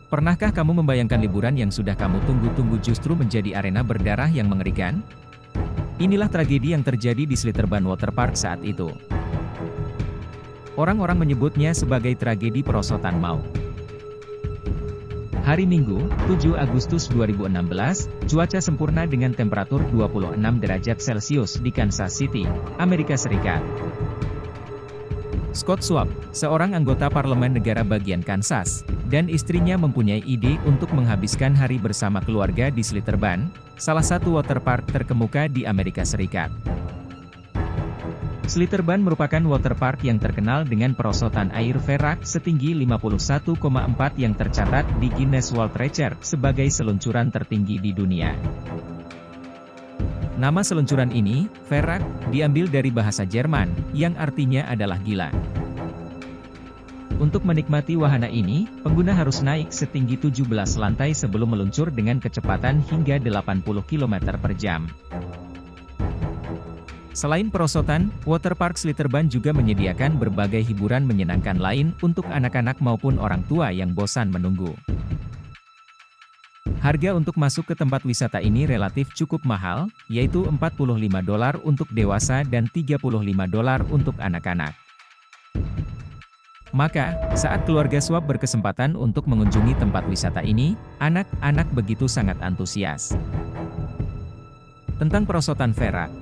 Pernahkah kamu membayangkan liburan yang sudah kamu tunggu-tunggu justru menjadi arena berdarah yang mengerikan? Inilah tragedi yang terjadi di Slitterban Waterpark saat itu. Orang-orang menyebutnya sebagai tragedi perosotan maut. Hari Minggu, 7 Agustus 2016, cuaca sempurna dengan temperatur 26 derajat Celcius di Kansas City, Amerika Serikat. Scott Schwab, seorang anggota parlemen negara bagian Kansas, dan istrinya mempunyai ide untuk menghabiskan hari bersama keluarga di Slitterban, salah satu waterpark terkemuka di Amerika Serikat. Slitterban merupakan waterpark yang terkenal dengan perosotan air ferak setinggi 51,4 yang tercatat di Guinness World Record sebagai seluncuran tertinggi di dunia. Nama seluncuran ini, ferak, diambil dari bahasa Jerman, yang artinya adalah gila. Untuk menikmati wahana ini, pengguna harus naik setinggi 17 lantai sebelum meluncur dengan kecepatan hingga 80 km per jam. Selain perosotan, waterpark Slitterban juga menyediakan berbagai hiburan menyenangkan lain untuk anak-anak maupun orang tua yang bosan menunggu. Harga untuk masuk ke tempat wisata ini relatif cukup mahal, yaitu $45 untuk dewasa dan $35 untuk anak-anak. Maka, saat keluarga Schwab berkesempatan untuk mengunjungi tempat wisata ini, anak-anak begitu sangat antusias. Tentang perosotan ferak.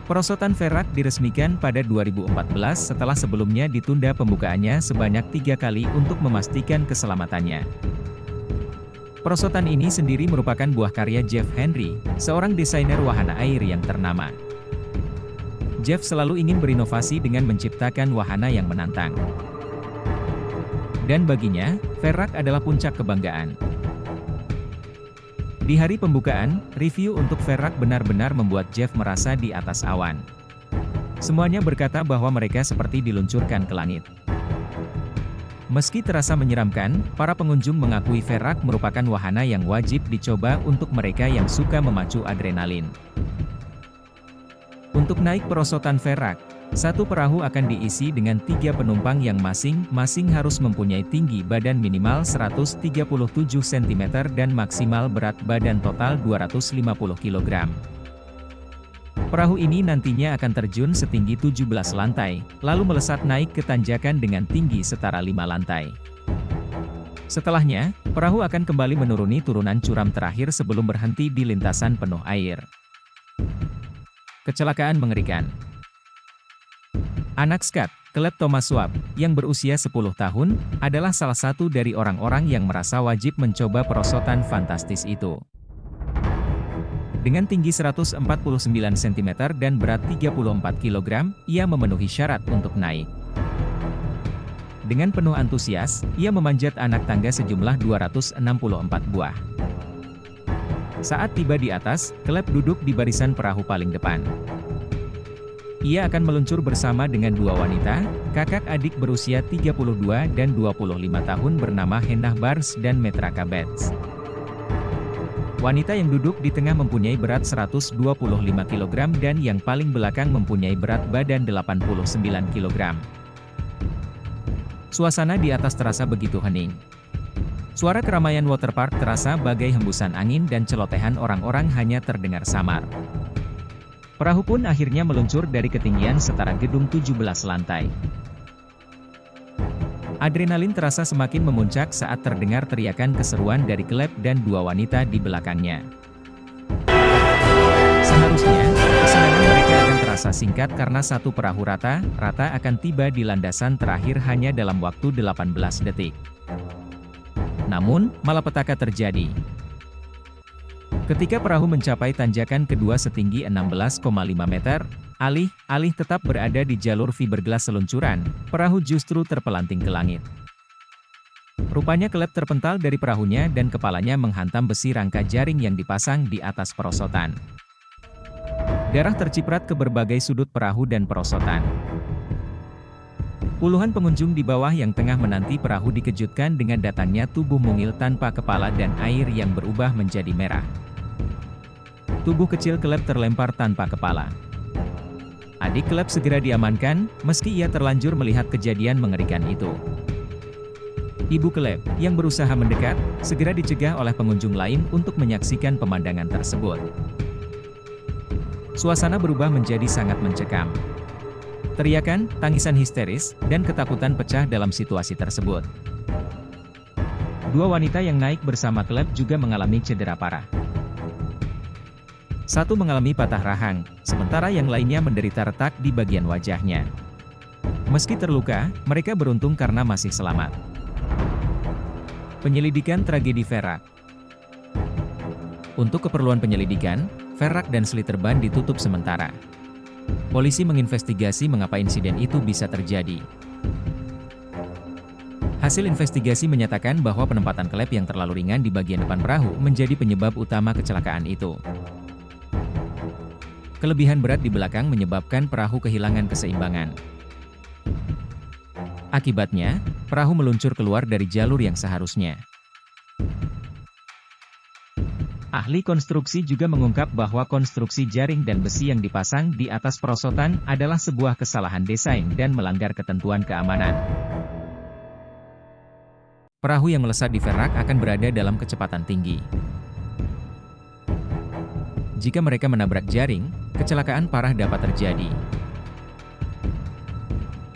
Perosotan ferak diresmikan pada 2014 setelah sebelumnya ditunda pembukaannya sebanyak 3 kali untuk memastikan keselamatannya. Perosotan ini sendiri merupakan buah karya Jeff Henry, seorang desainer wahana air yang ternama. Jeff selalu ingin berinovasi dengan menciptakan wahana yang menantang. Dan baginya, ferak adalah puncak kebanggaan. Di hari pembukaan, review untuk ferak benar-benar membuat Jeff merasa di atas awan. Semuanya berkata bahwa mereka seperti diluncurkan ke langit. Meski terasa menyeramkan, para pengunjung mengakui ferak merupakan wahana yang wajib dicoba untuk mereka yang suka memacu adrenalin. Untuk naik perosotan ferak, satu perahu akan diisi dengan 3 penumpang yang masing-masing harus mempunyai tinggi badan minimal 137 cm dan maksimal berat badan total 250 kg. Perahu ini nantinya akan terjun setinggi 17 lantai, lalu melesat naik ke tanjakan dengan tinggi setara 5 lantai. Setelahnya, perahu akan kembali menuruni turunan curam terakhir sebelum berhenti di lintasan penuh air. Kecelakaan mengerikan. Anak Scott, Caleb Thomas Schwab, yang berusia 10 tahun, adalah salah satu dari orang-orang yang merasa wajib mencoba perosotan fantastis itu. Dengan tinggi 149 cm dan berat 34 kg, ia memenuhi syarat untuk naik. Dengan penuh antusias, ia memanjat anak tangga sejumlah 264 buah. Saat tiba di atas, Caleb duduk di barisan perahu paling depan. Ia akan meluncur bersama dengan 2 wanita, kakak adik berusia 32 dan 25 tahun bernama Hannah Barnes dan Metraka Betts. Wanita yang duduk di tengah mempunyai berat 125 kg dan yang paling belakang mempunyai berat badan 89 kg. Suasana di atas terasa begitu hening. Suara keramaian waterpark terasa bagai hembusan angin dan celotehan orang-orang hanya terdengar samar. Perahu pun akhirnya meluncur dari ketinggian setara gedung 17 lantai. Adrenalin terasa semakin memuncak saat terdengar teriakan keseruan dari Caleb dan 2 wanita di belakangnya. Seharusnya, kesenangan mereka akan terasa singkat karena satu perahu rata-rata akan tiba di landasan terakhir hanya dalam waktu 18 detik. Namun, malapetaka terjadi. Ketika perahu mencapai tanjakan kedua setinggi 16,5 meter, alih-alih tetap berada di jalur fiberglass seluncuran, perahu justru terpelanting ke langit. Rupanya Caleb terpental dari perahunya dan kepalanya menghantam besi rangka jaring yang dipasang di atas perosotan. Darah terciprat ke berbagai sudut perahu dan perosotan. Puluhan pengunjung di bawah yang tengah menanti perahu dikejutkan dengan datangnya tubuh mungil tanpa kepala dan air yang berubah menjadi merah. Tubuh kecil Caleb terlempar tanpa kepala. Adik Caleb segera diamankan, meski ia terlanjur melihat kejadian mengerikan itu. Ibu klub, yang berusaha mendekat, segera dicegah oleh pengunjung lain untuk menyaksikan pemandangan tersebut. Suasana berubah menjadi sangat mencekam. Teriakan, tangisan histeris, dan ketakutan pecah dalam situasi tersebut. Dua wanita yang naik bersama klub juga mengalami cedera parah. Satu mengalami patah rahang, sementara yang lainnya menderita retak di bagian wajahnya. Meski terluka, mereka beruntung karena masih selamat. Penyelidikan tragedi Perak. Untuk keperluan penyelidikan, Perak dan Sliterban ditutup sementara. Polisi menginvestigasi mengapa insiden itu bisa terjadi. Hasil investigasi menyatakan bahwa penempatan klep yang terlalu ringan di bagian depan perahu menjadi penyebab utama kecelakaan itu. Kelebihan berat di belakang menyebabkan perahu kehilangan keseimbangan. Akibatnya, perahu meluncur keluar dari jalur yang seharusnya. Ahli konstruksi juga mengungkap bahwa konstruksi jaring dan besi yang dipasang di atas perosotan adalah sebuah kesalahan desain dan melanggar ketentuan keamanan. Perahu yang melesat di Perak akan berada dalam kecepatan tinggi. Jika mereka menabrak jaring, kecelakaan parah dapat terjadi.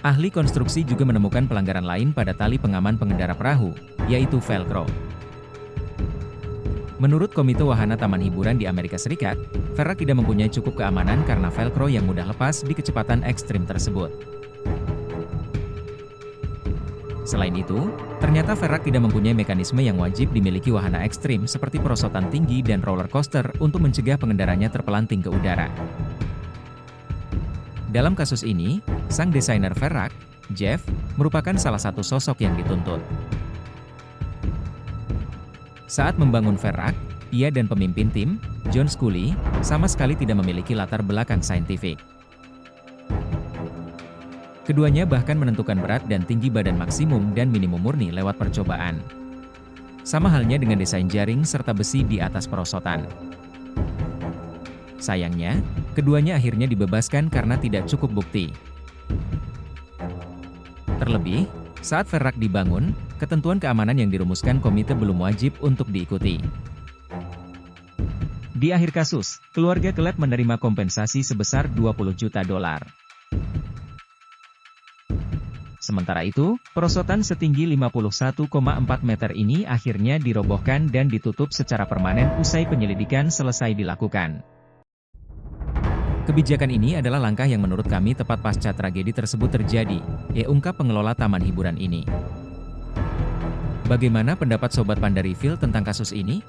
Ahli konstruksi juga menemukan pelanggaran lain pada tali pengaman pengendara perahu, yaitu velcro. Menurut Komite Wahana Taman Hiburan di Amerika Serikat, Perak tidak mempunyai cukup keamanan karena velcro yang mudah lepas di kecepatan ekstrim tersebut. Selain itu, ternyata Perak tidak mempunyai mekanisme yang wajib dimiliki wahana ekstrim seperti perosotan tinggi dan roller coaster untuk mencegah pengendaranya terpelanting ke udara. Dalam kasus ini, sang desainer Perak, Jeff, merupakan salah satu sosok yang dituntut. Saat membangun Perak, ia dan pemimpin tim, John Scully, sama sekali tidak memiliki latar belakang saintifik. Keduanya bahkan menentukan berat dan tinggi badan maksimum dan minimum murni lewat percobaan. Sama halnya dengan desain jaring serta besi di atas perosotan. Sayangnya, keduanya akhirnya dibebaskan karena tidak cukup bukti. Terlebih, saat Perak dibangun, ketentuan keamanan yang dirumuskan komite belum wajib untuk diikuti. Di akhir kasus, keluarga klub menerima kompensasi sebesar $20 juta. Sementara itu, perosotan setinggi 51,4 meter ini akhirnya dirobohkan dan ditutup secara permanen usai penyelidikan selesai dilakukan. Kebijakan ini adalah langkah yang menurut kami tepat pasca tragedi tersebut terjadi, ungkap pengelola taman hiburan ini. Bagaimana pendapat Sobat Panda Review tentang kasus ini?